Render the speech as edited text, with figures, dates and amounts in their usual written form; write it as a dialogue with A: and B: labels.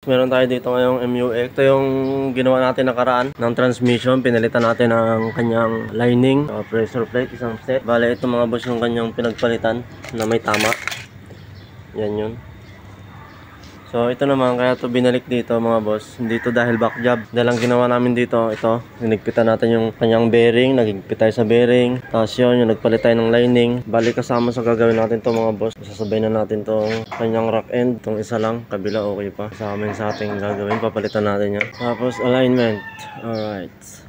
A: Meron tayo dito ngayong MUX. Ito yung ginawa natin nakaraan ng transmission. Pinalitan natin ang kanyang lining, pressure plate, isang set. Bale, ito mga boss yung kanyang pinagpalitan na may tama. Yan yun. So ito naman, kaya ito binalik dito mga boss. Dito dahil back job. Dahil ang ginawa namin dito, ito, hinigpitan natin yung kanyang bearing. Nagigpit tayo sa bearing. Tapos yun, yung nagpalit tayo ng lining. Balik kasama sa gagawin natin to mga boss. Sasabay na natin tong kanyang rack end. Itong isa lang, kabila okay pa. Sa amin sa ating gagawin, papalitan natin yan. Tapos alignment. Alright.